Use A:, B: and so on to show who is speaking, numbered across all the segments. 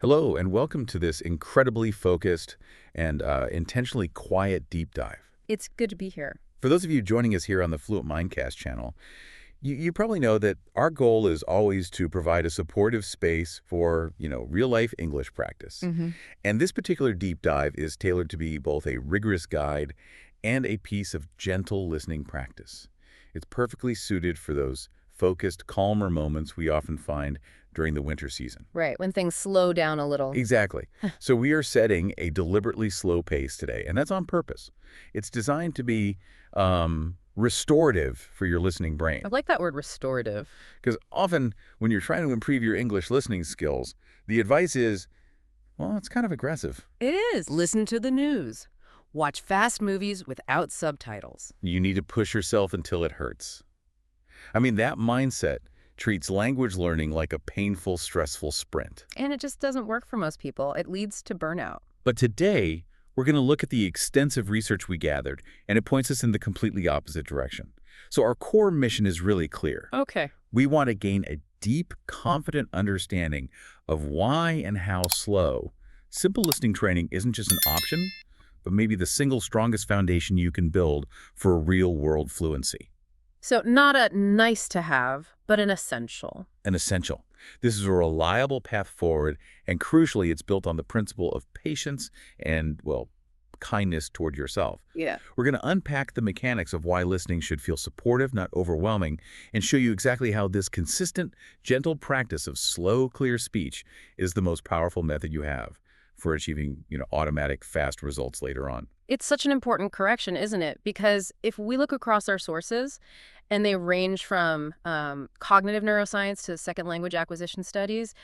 A: Hello, and welcome to this incredibly focused and intentionally quiet deep dive.
B: It's good to be here.
A: For those of you joining us here on the Fluent Mindcast channel, you probably know that our goal is always to provide a supportive space for, real-life English practice.
B: Hmm.
A: And this particular deep dive is tailored to be both a rigorous guide and a piece of gentle listening practice. It's perfectly suited for those focused, calmer moments we often find during the winter season.
B: Right, when things slow down a little.
A: Exactly. So we are setting a deliberately slow pace today, and that's on purpose. It's designed to be restorative for your listening brain.
B: I like that word restorative.
A: Because often when you're trying to improve your English listening skills, the advice is, well, it's kind of aggressive.
B: It is. Listen to the news. Watch fast movies without subtitles.
A: You need to push yourself until it hurts. I mean, that mindset treats language learning like a painful, stressful sprint.
B: And it just doesn't work for most people. It leads to burnout.
A: But today, we're going to look at the extensive research we gathered, and it points us in the completely opposite direction. So our core mission is really clear.
B: Okay.
A: We want to gain a deep, confident understanding of why and how slow simple listening training isn't just an option, but maybe the single strongest foundation you can build for real-world fluency.
B: So not a nice to have, but an essential.
A: An essential. This is a reliable path forward, and crucially, it's built on the principle of patience and, well, kindness toward yourself.
B: Yeah.
A: We're going to unpack the mechanics of why listening should feel supportive, not overwhelming, and show you exactly how this consistent, gentle practice of slow, clear speech is the most powerful method you have for achieving, automatic, fast results later on.
B: It's such an important correction, isn't it? Because if we look across our sources, and they range from cognitive neuroscience to second language acquisition studies,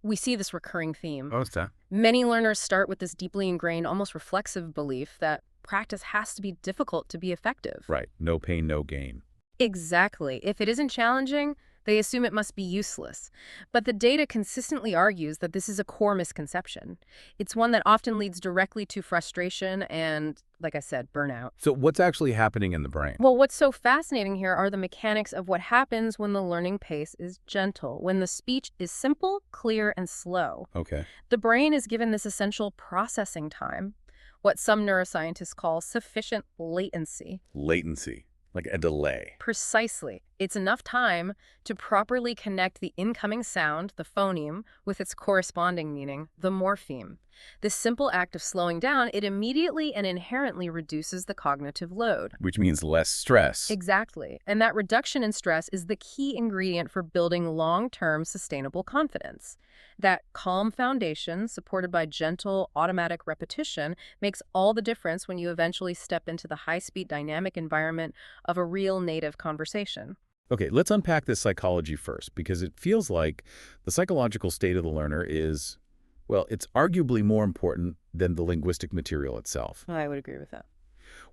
B: we see this recurring theme.
A: Oh, it's that.
B: Many learners start with this deeply ingrained, almost reflexive belief that practice has to be difficult to be effective.
A: Right. No pain, no gain.
B: Exactly. If it isn't challenging, they assume it must be useless. But the data consistently argues that this is a core misconception. It's one that often leads directly to frustration and, like I said, burnout.
A: So what's actually happening in the brain?
B: Well, what's so fascinating here are the mechanics of what happens when the learning pace is gentle, when the speech is simple, clear, and slow.
A: Okay.
B: The brain is given this essential processing time, what some neuroscientists call sufficient latency.
A: Latency. Like a delay.
B: Precisely. It's enough time to properly connect the incoming sound, the phoneme, with its corresponding meaning, the morpheme. This simple act of slowing down, it immediately and inherently reduces the cognitive load.
A: Which means less stress.
B: Exactly. And that reduction in stress is the key ingredient for building long-term sustainable confidence. That calm foundation, supported by gentle, automatic repetition, makes all the difference when you eventually step into the high-speed dynamic environment of a real native conversation.
A: Okay, let's unpack this psychology first, because it feels like the psychological state of the learner is, well, it's arguably more important than the linguistic material itself.
B: I would agree with that.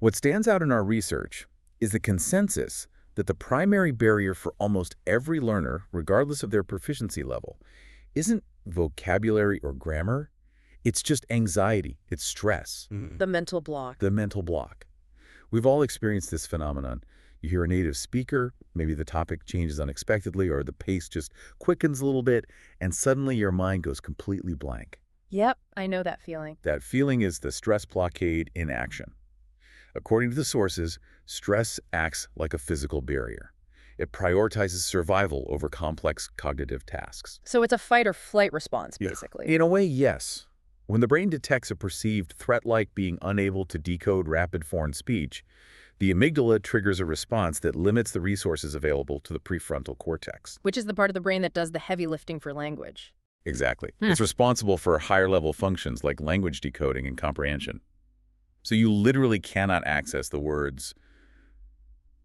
A: What stands out in our research is the consensus that the primary barrier for almost every learner, regardless of their proficiency level, isn't vocabulary or grammar. It's just anxiety. It's stress.
B: The mental block.
A: The mental block. We've all experienced this phenomenon. You hear a native speaker, maybe the topic changes unexpectedly or the pace just quickens a little bit, and suddenly your mind goes completely blank.
B: Yep, I know that feeling.
A: That feeling is the stress blockade in action. According to the sources, stress acts like a physical barrier. It prioritizes survival over complex cognitive tasks.
B: So it's a fight or flight response, basically.
A: In a way, yes. When the brain detects a perceived threat like being unable to decode rapid foreign speech, the amygdala triggers a response that limits the resources available to the prefrontal cortex.
B: Which is the part of the brain that does the heavy lifting for language.
A: Exactly. It's responsible for higher-level functions like language decoding and comprehension. So you literally cannot access the words,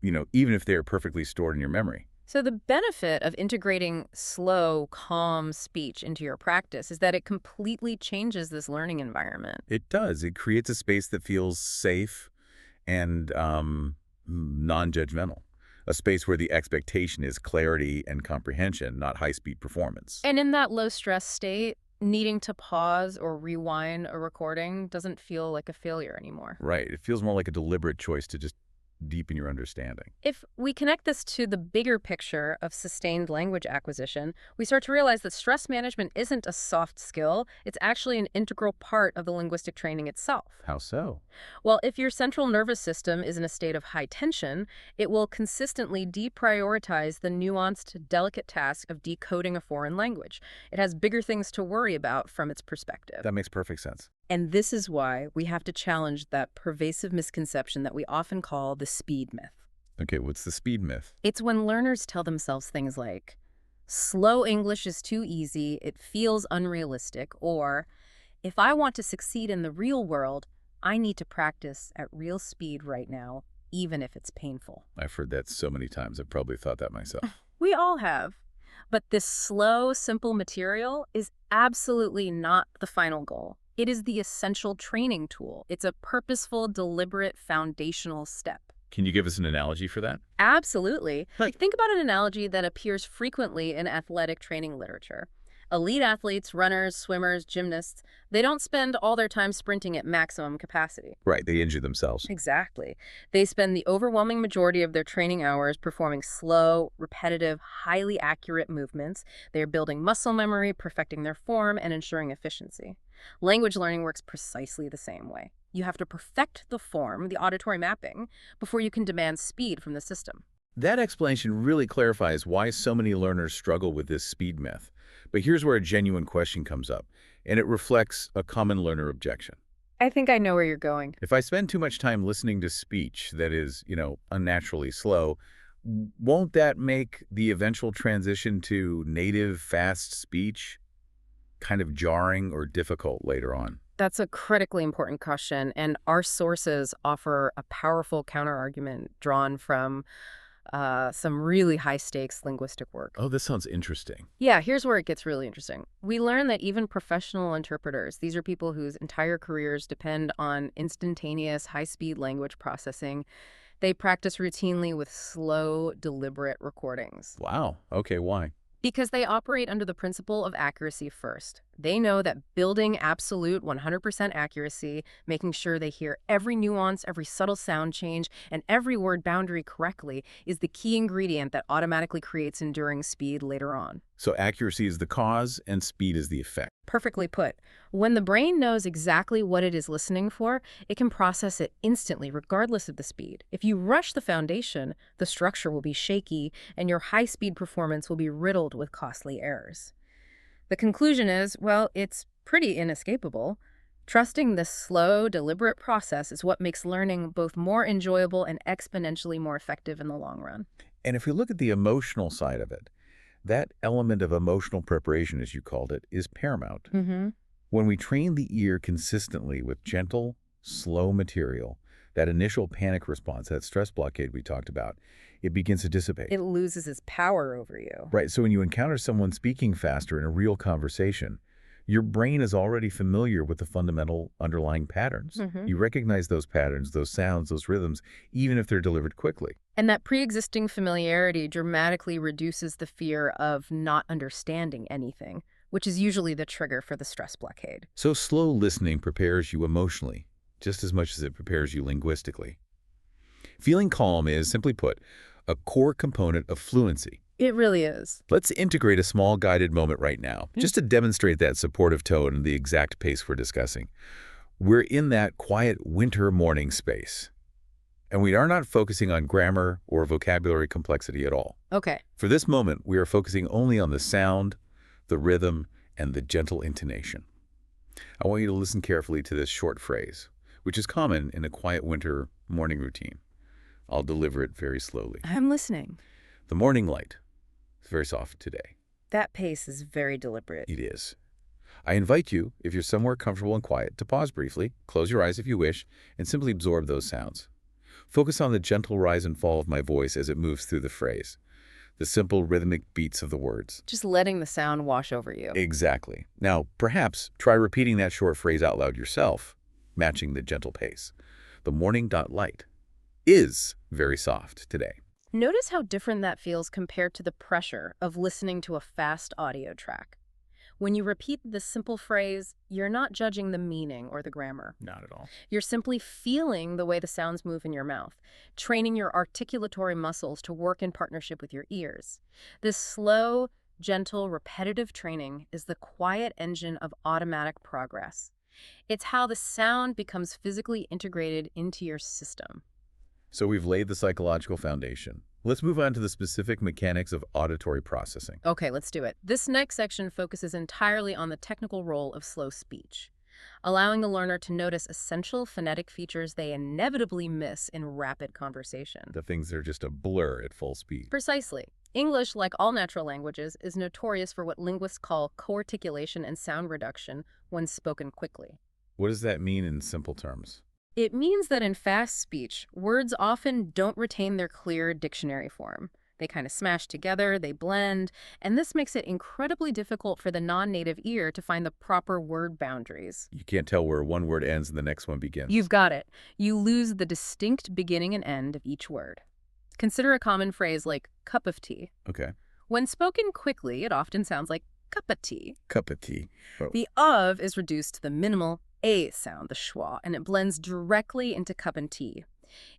A: even if they are perfectly stored in your memory.
B: So the benefit of integrating slow, calm speech into your practice is that it completely changes this learning environment.
A: It does. It creates a space that feels safe and non-judgmental. A space where the expectation is clarity and comprehension, not high-speed performance.
B: And in that low-stress state, needing to pause or rewind a recording doesn't feel like a failure anymore.
A: Right. It feels more like a deliberate choice to just deepen your understanding.
B: If we connect this to the bigger picture of sustained language acquisition, we start to realize that stress management isn't a soft skill, it's actually an integral part of the linguistic training itself.
A: How so?
B: Well, if your central nervous system is in a state of high tension, it will consistently deprioritize the nuanced, delicate task of decoding a foreign language. It has bigger things to worry about from its perspective.
A: That makes perfect sense.
B: And this is why we have to challenge that pervasive misconception that we often call the speed myth.
A: Okay, what's the speed myth?
B: It's when learners tell themselves things like, slow English is too easy, it feels unrealistic, or, if I want to succeed in the real world, I need to practice at real speed right now, even if it's painful.
A: I've heard that so many times, I've probably thought that myself.
B: We all have. But this slow, simple material is absolutely not the final goal. It is the essential training tool. It's a purposeful, deliberate, foundational step.
A: Can you give us an analogy for that?
B: Absolutely. Think about an analogy that appears frequently in athletic training literature. Elite athletes, runners, swimmers, gymnasts, they don't spend all their time sprinting at maximum capacity.
A: Right, they injure themselves.
B: Exactly. They spend the overwhelming majority of their training hours performing slow, repetitive, highly accurate movements. They are building muscle memory, perfecting their form, and ensuring efficiency. Language learning works precisely the same way. You have to perfect the form, the auditory mapping, before you can demand speed from the system.
A: That explanation really clarifies why so many learners struggle with this speed myth. But here's where a genuine question comes up, and it reflects a common learner objection.
B: I think I know where you're going.
A: If I spend too much time listening to speech that is, unnaturally slow, won't that make the eventual transition to native fast speech kind of jarring or difficult later on?
B: That's a critically important question, and our sources offer a powerful counterargument drawn from some really high-stakes linguistic work.
A: Oh, this sounds interesting.
B: Yeah, here's where it gets really interesting. We learn that even professional interpreters, these are people whose entire careers depend on instantaneous, high-speed language processing, they practice routinely with slow, deliberate recordings.
A: Wow. Okay, why?
B: Because they operate under the principle of accuracy first. They know that building absolute 100% accuracy, making sure they hear every nuance, every subtle sound change, and every word boundary correctly is the key ingredient that automatically creates enduring speed later on.
A: So accuracy is the cause and speed is the effect.
B: Perfectly put. When the brain knows exactly what it is listening for, it can process it instantly, regardless of the speed. If you rush the foundation, the structure will be shaky, and your high-speed performance will be riddled with costly errors. The conclusion is, well, it's pretty inescapable. Trusting this slow, deliberate process is what makes learning both more enjoyable and exponentially more effective in the long run.
A: And if we look at the emotional side of it, that element of emotional preparation, as you called it, is paramount.
B: Mm-hmm.
A: When we train the ear consistently with gentle, slow material, that initial panic response, that stress blockade we talked about, it begins to dissipate.
B: It loses its power over you.
A: Right, so when you encounter someone speaking faster in a real conversation, your brain is already familiar with the fundamental underlying patterns.
B: Mm-hmm.
A: You recognize those patterns, those sounds, those rhythms, even if they're delivered quickly.
B: And that pre-existing familiarity dramatically reduces the fear of not understanding anything, which is usually the trigger for the stress blockade.
A: So slow listening prepares you emotionally, just as much as it prepares you linguistically. Feeling calm is, simply put, a core component of fluency.
B: It really is.
A: Let's integrate a small guided moment right now, just to demonstrate that supportive tone and the exact pace we're discussing. We're in that quiet winter morning space, and we are not focusing on grammar or vocabulary complexity at all.
B: Okay.
A: For this moment, we are focusing only on the sound, the rhythm, and the gentle intonation. I want you to listen carefully to this short phrase, which is common in a quiet winter morning routine. I'll deliver it very slowly.
B: I'm listening.
A: The morning light. It's very soft today.
B: That pace is very deliberate.
A: It is. I invite you, if you're somewhere comfortable and quiet, to pause briefly, close your eyes if you wish, and simply absorb those sounds. Focus on the gentle rise and fall of my voice as it moves through the phrase, the simple rhythmic beats of the words.
B: Just letting the sound wash over you.
A: Exactly. Now, perhaps try repeating that short phrase out loud yourself, matching the gentle pace. The morning.light is very soft today.
B: Notice how different that feels compared to the pressure of listening to a fast audio track. When you repeat this simple phrase, you're not judging the meaning or the grammar.
A: Not at all.
B: You're simply feeling the way the sounds move in your mouth, training your articulatory muscles to work in partnership with your ears. This slow, gentle, repetitive training is the quiet engine of automatic progress. It's how the sound becomes physically integrated into your system.
A: So we've laid the psychological foundation. Let's move on to the specific mechanics of auditory processing.
B: Okay, let's do it. This next section focuses entirely on the technical role of slow speech, allowing the learner to notice essential phonetic features they inevitably miss in rapid conversation.
A: The things that are just a blur at full speed.
B: Precisely. English, like all natural languages, is notorious for what linguists call co-articulation and sound reduction when spoken quickly.
A: What does that mean in simple terms?
B: It means that in fast speech, words often don't retain their clear dictionary form. They kind of smash together, they blend, and this makes it incredibly difficult for the non-native ear to find the proper word boundaries.
A: You can't tell where one word ends and the next one begins.
B: You've got it. You lose the distinct beginning and end of each word. Consider a common phrase like cup of tea.
A: Okay.
B: When spoken quickly, it often sounds like cup of tea.
A: Cup of tea. Oh.
B: The of is reduced to the minimal a sound, the schwa, and it blends directly into cup and tea.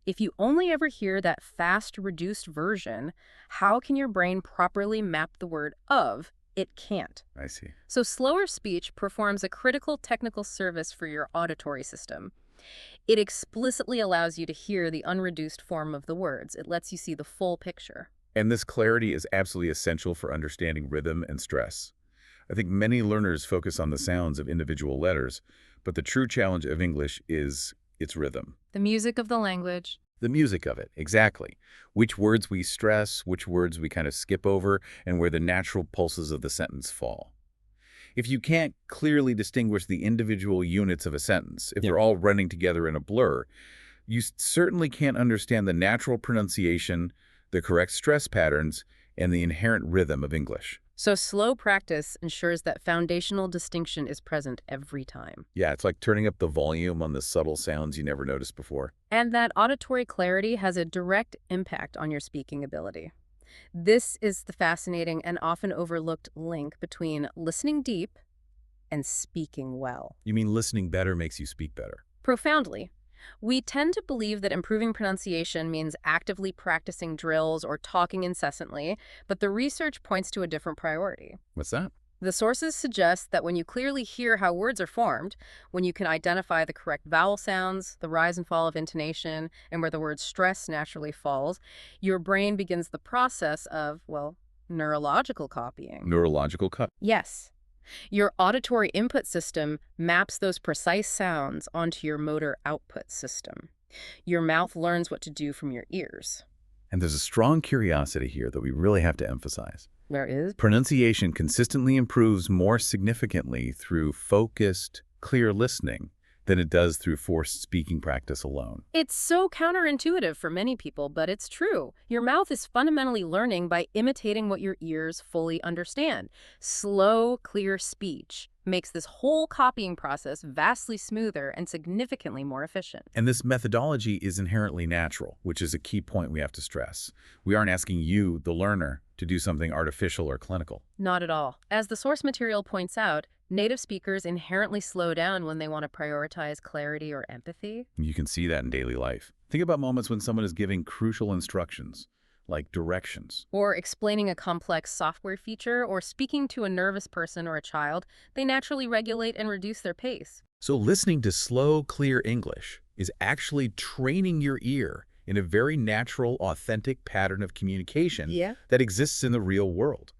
B: If you only ever hear that fast, reduced version, how can your brain properly map the word of? It can't.
A: I see.
B: So slower speech performs a critical technical service for your auditory system. It explicitly allows you to hear the unreduced form of the words. It lets you see the full picture.
A: And this clarity is absolutely essential for understanding rhythm and stress. I think many learners focus on the sounds of individual letters, but the true challenge of English is its rhythm.
B: The music of the language.
A: The music of it, exactly. Which words we stress, which words we kind of skip over, and where the natural pulses of the sentence fall. If you can't clearly distinguish the individual units of a sentence, if they're all running together in a blur, you certainly can't understand the natural pronunciation, the correct stress patterns, and the inherent rhythm of English.
B: So slow practice ensures that foundational distinction is present every time.
A: Yeah, it's like turning up the volume on the subtle sounds you never noticed before.
B: And that auditory clarity has a direct impact on your speaking ability. This is the fascinating and often overlooked link between listening deep and speaking well.
A: You mean listening better makes you speak better?
B: Profoundly. We tend to believe that improving pronunciation means actively practicing drills or talking incessantly, but the research points to a different priority.
A: What's that?
B: The sources suggest that when you clearly hear how words are formed, when you can identify the correct vowel sounds, the rise and fall of intonation, and where the word stress naturally falls, your brain begins the process of, well, neurological copying.
A: Neurological cut.
B: Yes. Your auditory input system maps those precise sounds onto your motor output system. Your mouth learns what to do from your ears.
A: And there's a strong curiosity here that we really have to emphasize.
B: There is?
A: Pronunciation consistently improves more significantly through focused, clear listening than it does through forced speaking practice alone.
B: It's so counterintuitive for many people, but it's true. Your mouth is fundamentally learning by imitating what your ears fully understand. Slow, clear speech makes this whole copying process vastly smoother and significantly more efficient.
A: And this methodology is inherently natural, which is a key point we have to stress. We aren't asking you, the learner, to do something artificial or clinical.
B: Not at all. As the source material points out, native speakers inherently slow down when they want to prioritize clarity or empathy.
A: You can see that in daily life. Think about moments when someone is giving crucial instructions, like directions.
B: Or explaining a complex software feature or speaking to a nervous person or a child, they naturally regulate and reduce their pace.
A: So listening to slow, clear English is actually training your ear in a very natural, authentic pattern of communication that exists in the real world.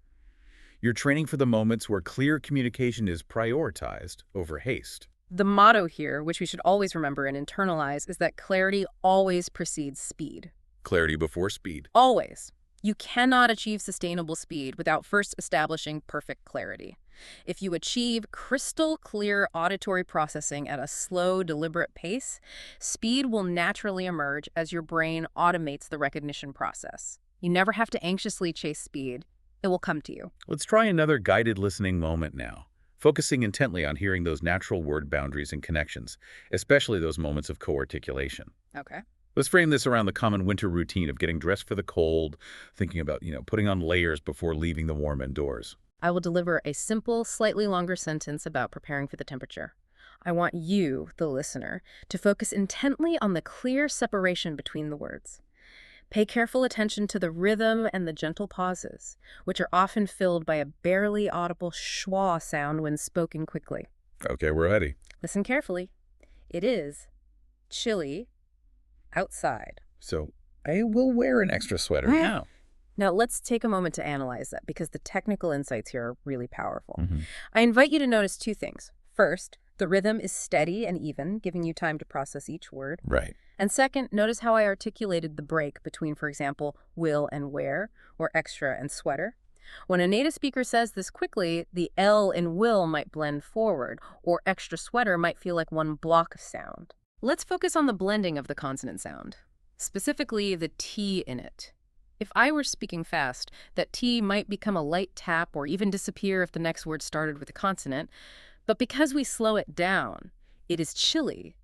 A: You're training for the moments where clear communication is prioritized over haste.
B: The motto here, which we should always remember and internalize, is that clarity always precedes speed.
A: Clarity before speed.
B: Always. You cannot achieve sustainable speed without first establishing perfect clarity. If you achieve crystal clear auditory processing at a slow, deliberate pace, speed will naturally emerge as your brain automates the recognition process. You never have to anxiously chase speed. It will come to you.
A: Let's try another guided listening moment now, focusing intently on hearing those natural word boundaries and connections, especially those moments of co-articulation.
B: Okay.
A: Let's frame this around the common winter routine of getting dressed for the cold, thinking about, putting on layers before leaving the warm indoors.
B: I will deliver a simple, slightly longer sentence about preparing for the temperature. I want you, the listener, to focus intently on the clear separation between the words. Pay careful attention to the rhythm and the gentle pauses, which are often filled by a barely audible schwa sound when spoken quickly.
A: Okay, we're ready.
B: Listen carefully. It is chilly outside.
A: So I will wear an extra sweater now.
B: Now, let's take a moment to analyze that because the technical insights here are really powerful.
A: Mm-hmm.
B: I invite you to notice two things. First, the rhythm is steady and even, giving you time to process each word.
A: Right.
B: And second, notice how I articulated the break between, for example, will and wear, or extra and sweater. When a native speaker says this quickly, the L in will might blend forward, or extra sweater might feel like one block of sound. Let's focus on the blending of the consonant sound, specifically the T in it. If I were speaking fast, that T might become a light tap or even disappear if the next word started with a consonant. But because we slow it down, it is chilly.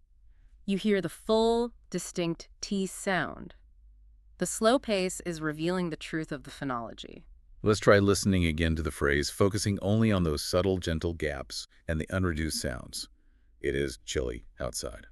B: You hear the full, distinct T sound. The slow pace is revealing the truth of the phonology.
A: Let's try listening again to the phrase, focusing only on those subtle, gentle gaps and the unreduced sounds. It is chilly outside.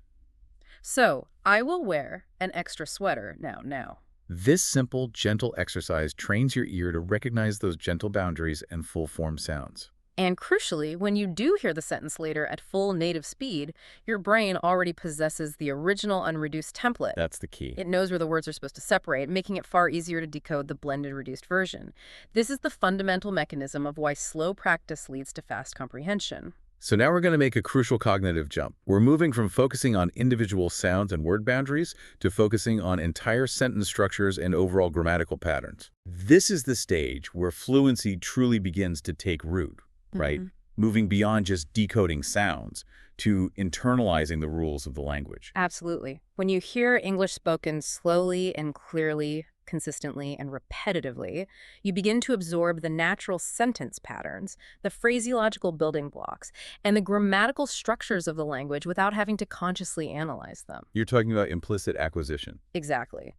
B: So, I will wear an extra sweater now.
A: This simple, gentle exercise trains your ear to recognize those gentle boundaries and full-form sounds.
B: And crucially, when you do hear the sentence later at full native speed, your brain already possesses the original unreduced template.
A: That's the key.
B: It knows where the words are supposed to separate, making it far easier to decode the blended reduced version. This is the fundamental mechanism of why slow practice leads to fast comprehension.
A: So now we're going to make a crucial cognitive jump. We're moving from focusing on individual sounds and word boundaries to focusing on entire sentence structures and overall grammatical patterns. This is the stage where fluency truly begins to take root, right? Moving beyond just decoding sounds to internalizing the rules of the language.
B: Absolutely. When you hear English spoken slowly and clearly, consistently and repetitively, you begin to absorb the natural sentence patterns, the phraseological building blocks, and the grammatical structures of the language without having to consciously analyze them.
A: You're talking about implicit acquisition.
B: Exactly.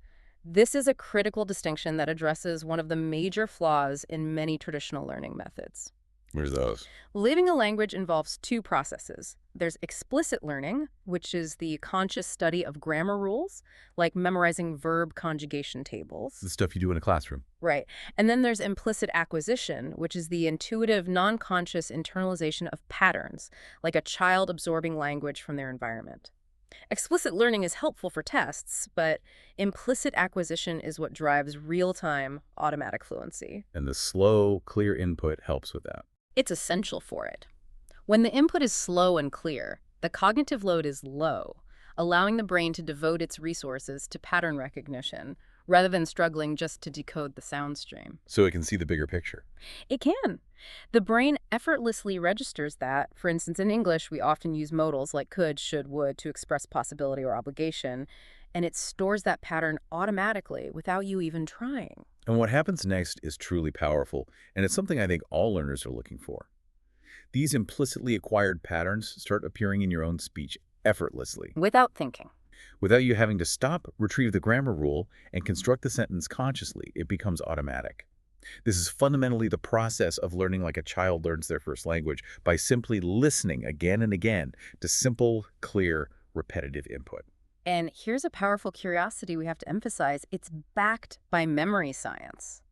B: This is a critical distinction that addresses one of the major flaws in many traditional learning methods.
A: Where's those?
B: Learning a language involves two processes. There's explicit learning, which is the conscious study of grammar rules, like memorizing verb conjugation tables.
A: The stuff you do in a classroom.
B: Right. And then there's implicit acquisition, which is the intuitive, non-conscious internalization of patterns, like a child absorbing language from their environment. Explicit learning is helpful for tests, but implicit acquisition is what drives real-time, automatic fluency.
A: And the slow, clear input helps with that.
B: It's essential for it. When the input is slow and clear, the cognitive load is low, allowing the brain to devote its resources to pattern recognition rather than struggling just to decode the sound stream.
A: So it can see the bigger picture.
B: It can. The brain effortlessly registers that. For instance, in English, we often use modals like could, should, would to express possibility or obligation, and it stores that pattern automatically without you even trying.
A: And what happens next is truly powerful, and it's something I think all learners are looking for. These implicitly acquired patterns start appearing in your own speech effortlessly,
B: Without thinking.
A: without you having to stop, retrieve the grammar rule, and construct the sentence consciously. It becomes automatic. This is fundamentally the process of learning like a child learns their first language, by simply listening again and again to simple, clear, repetitive input.
B: And here's a powerful curiosity we have to emphasize. It's backed by memory science.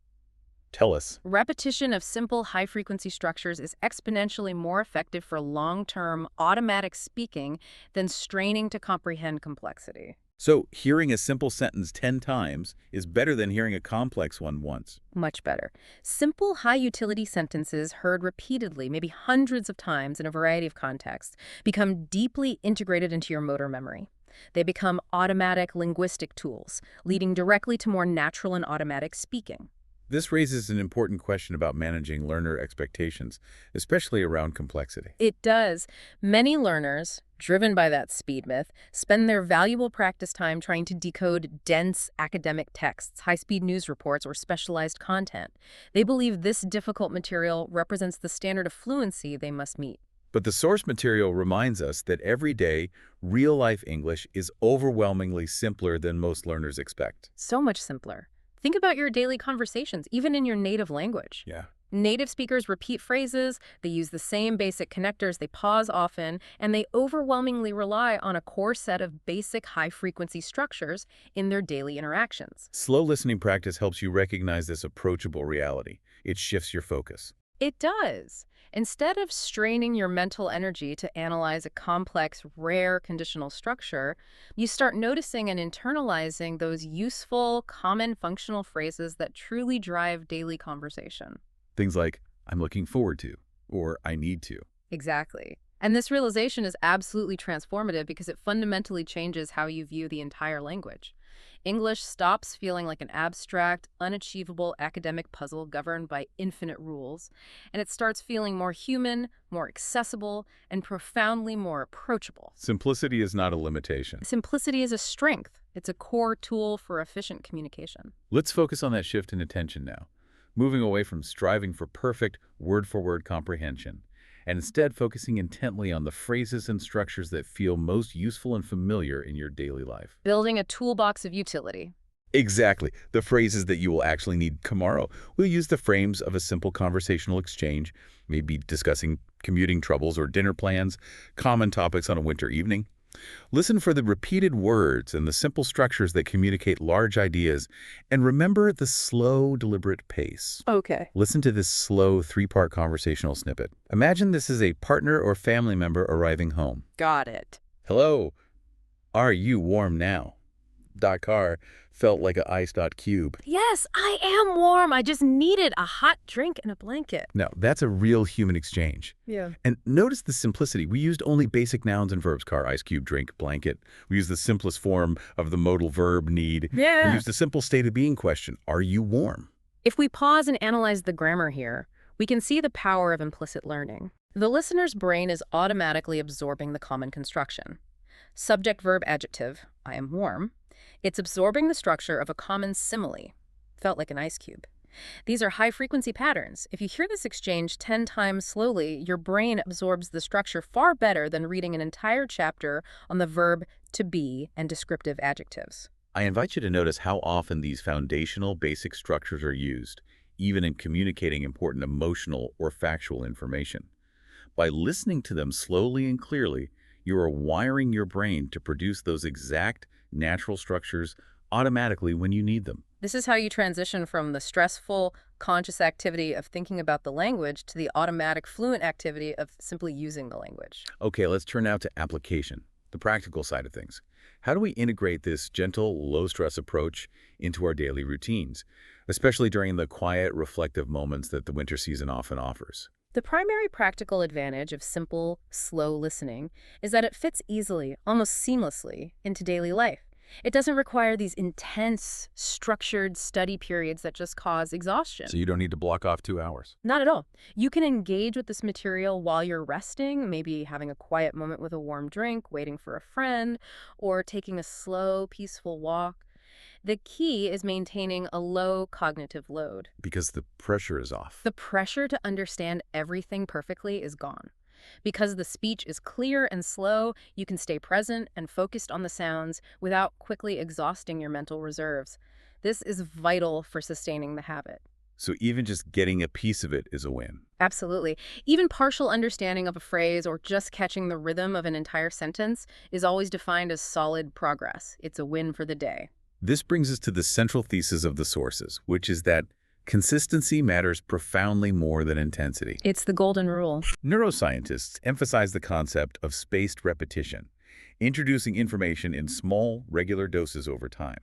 A: Tell us.
B: Repetition of simple, high-frequency structures is exponentially more effective for long-term, automatic speaking than straining to comprehend complexity.
A: So hearing a simple sentence 10 times is better than hearing a complex one once.
B: Much better. Simple, high-utility sentences heard repeatedly, maybe hundreds of times in a variety of contexts, become deeply integrated into your motor memory. They become automatic linguistic tools, leading directly to more natural and automatic speaking.
A: This raises an important question about managing learner expectations, especially around complexity.
B: It does. Many learners, driven by that speed myth, spend their valuable practice time trying to decode dense academic texts, high-speed news reports, or specialized content. They believe this difficult material represents the standard of fluency they must meet.
A: But the source material reminds us that every day, real-life English is overwhelmingly simpler than most learners expect.
B: So much simpler. Think about your daily conversations, even in your native language.
A: Yeah.
B: Native speakers repeat phrases, they use the same basic connectors, they pause often, and they overwhelmingly rely on a core set of basic high-frequency structures in their daily interactions.
A: Slow listening practice helps you recognize this approachable reality. It shifts your focus.
B: It does. Instead of straining your mental energy to analyze a complex, rare conditional structure, you start noticing and internalizing those useful, common functional phrases that truly drive daily conversation.
A: Things like, I'm looking forward to, or I need to.
B: Exactly. And this realization is absolutely transformative because it fundamentally changes how you view the entire language. English stops feeling like an abstract, unachievable academic puzzle governed by infinite rules, and it starts feeling more human, more accessible, and profoundly more approachable.
A: Simplicity is not a limitation.
B: Simplicity is a strength. It's a core tool for efficient communication.
A: Let's focus on that shift in attention now, moving away from striving for perfect word-for-word comprehension, and instead focusing intently on the phrases and structures that feel most useful and familiar in your daily life.
B: Building a toolbox of utility.
A: Exactly. The phrases that you will actually need tomorrow. We'll use the frames of a simple conversational exchange, maybe discussing commuting troubles or dinner plans, common topics on a winter evening. Listen for the repeated words and the simple structures that communicate large ideas, and remember the slow, deliberate pace.
B: Okay.
A: Listen to this slow, three-part conversational snippet. Imagine this is a partner or family member arriving home.
B: Got it.
A: Hello, are you warm now? Car felt like a iced cube.
B: Yes, I am warm. I just needed a hot drink and a blanket.
A: Now, that's a real human exchange.
B: Yeah.
A: And notice the simplicity. We used only basic nouns and verbs, car, ice cube, drink, blanket. We used the simplest form of the modal verb, need.
B: Yeah.
A: We used a simple state of being question, are you warm?
B: If we pause and analyze the grammar here, we can see the power of implicit learning. The listener's brain is automatically absorbing the common construction. Subject, verb, adjective, I am warm. It's absorbing the structure of a common simile, felt like an ice cube. These are high-frequency patterns. If you hear this exchange 10 times slowly, your brain absorbs the structure far better than reading an entire chapter on the verb to be and descriptive adjectives.
A: I invite you to notice how often these foundational basic structures are used, even in communicating important emotional or factual information. By listening to them slowly and clearly, you are wiring your brain to produce those exact natural structures automatically when you need them.
B: This is how you transition from the stressful, conscious activity of thinking about the language to the automatic, fluent activity of simply using the language.
A: Okay, let's turn now to application, the practical side of things. How do we integrate this gentle, low-stress approach into our daily routines, especially during the quiet, reflective moments that the winter season often offers?
B: The primary practical advantage of simple, slow listening is that it fits easily, almost seamlessly, into daily life. It doesn't require these intense, structured study periods that just cause exhaustion.
A: So you don't need to block off 2 hours.
B: Not at all. You can engage with this material while you're resting, maybe having a quiet moment with a warm drink, waiting for a friend, or taking a slow, peaceful walk. The key is maintaining a low cognitive load.
A: Because the pressure is off.
B: The pressure to understand everything perfectly is gone. Because the speech is clear and slow, you can stay present and focused on the sounds without quickly exhausting your mental reserves. This is vital for sustaining the habit.
A: So even just getting a piece of it is a win.
B: Absolutely. Even partial understanding of a phrase or just catching the rhythm of an entire sentence is always defined as solid progress. It's a win for the day.
A: This brings us to the central thesis of the sources, which is that consistency matters profoundly more than intensity.
B: It's the golden rule.
A: Neuroscientists emphasize the concept of spaced repetition, introducing information in small, regular doses over time.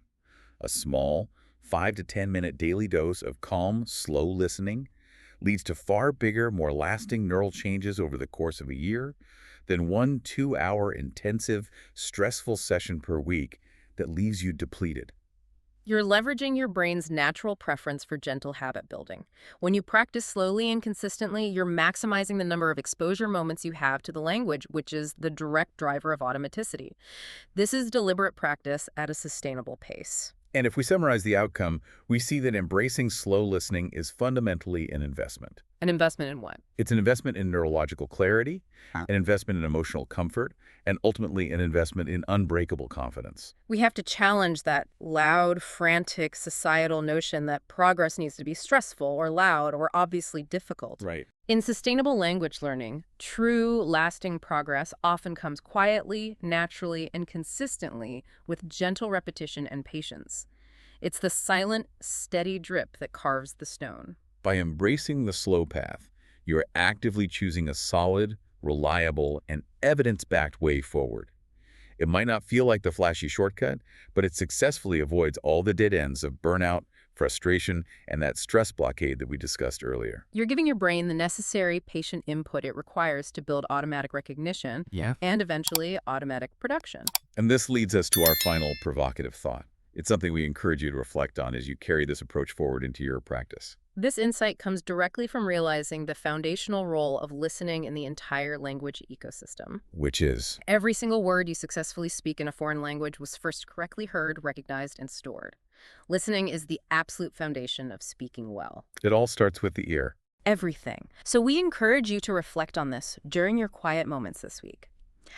A: A small, 5 to 10-minute daily dose of calm, slow listening leads to far bigger, more lasting neural changes over the course of a year than one 2-hour intensive, stressful session per week that leaves you depleted.
B: You're leveraging your brain's natural preference for gentle habit building. When you practice slowly and consistently, you're maximizing the number of exposure moments you have to the language, which is the direct driver of automaticity. This is deliberate practice at a sustainable pace.
A: And if we summarize the outcome, we see that embracing slow listening is fundamentally an investment.
B: An investment in what?
A: It's an investment in neurological clarity, an investment in emotional comfort, and ultimately an investment in unbreakable confidence.
B: We have to challenge that loud, frantic societal notion that progress needs to be stressful or loud or obviously difficult.
A: Right.
B: In sustainable language learning, true, lasting progress often comes quietly, naturally, and consistently with gentle repetition and patience. It's the silent, steady drip that carves the stone.
A: By embracing the slow path, you are actively choosing a solid, reliable, and evidence-backed way forward. It might not feel like the flashy shortcut, but it successfully avoids all the dead ends of burnout, frustration, and that stress blockade that we discussed earlier.
B: You're giving your brain the necessary patient input it requires to build automatic recognition and eventually automatic production.
A: And this leads us to our final provocative thought. It's something we encourage you to reflect on as you carry this approach forward into your practice.
B: This insight comes directly from realizing the foundational role of listening in the entire language ecosystem.
A: Which is,
B: Every single word you successfully speak in a foreign language was first correctly heard, recognized, and stored. Listening is the absolute foundation of speaking well.
A: it all starts with the ear.
B: Everything. So we encourage you to reflect on this during your quiet moments this week.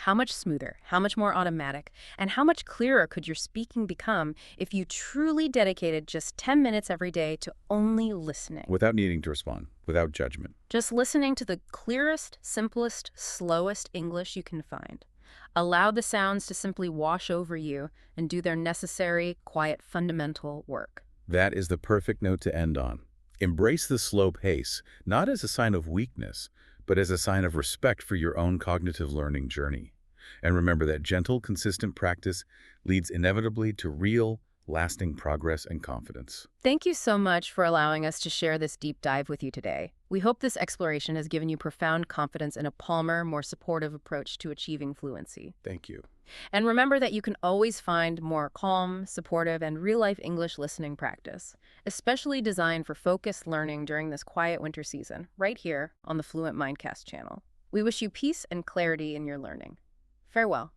B: How much smoother, how much more automatic, and how much clearer could your speaking become if you truly dedicated just 10 minutes every day to only listening?
A: Without needing to respond, without judgment.
B: Just listening to the clearest, simplest, slowest English you can find. Allow the sounds to simply wash over you and do their necessary, quiet, fundamental work.
A: That is the perfect note to end on. Embrace the slow pace, not as a sign of weakness, but as a sign of respect for your own cognitive learning journey. And remember that gentle, consistent practice leads inevitably to real, lasting progress and confidence.
B: Thank you so much for allowing us to share this deep dive with you today. We hope this exploration has given you profound confidence in a calmer, more supportive approach to achieving fluency.
A: Thank you.
B: And remember that you can always find more calm, supportive, and real-life English listening practice, especially designed for focused learning during this quiet winter season, right here on the Fluent Mindcast channel. We wish you peace and clarity in your learning. Farewell.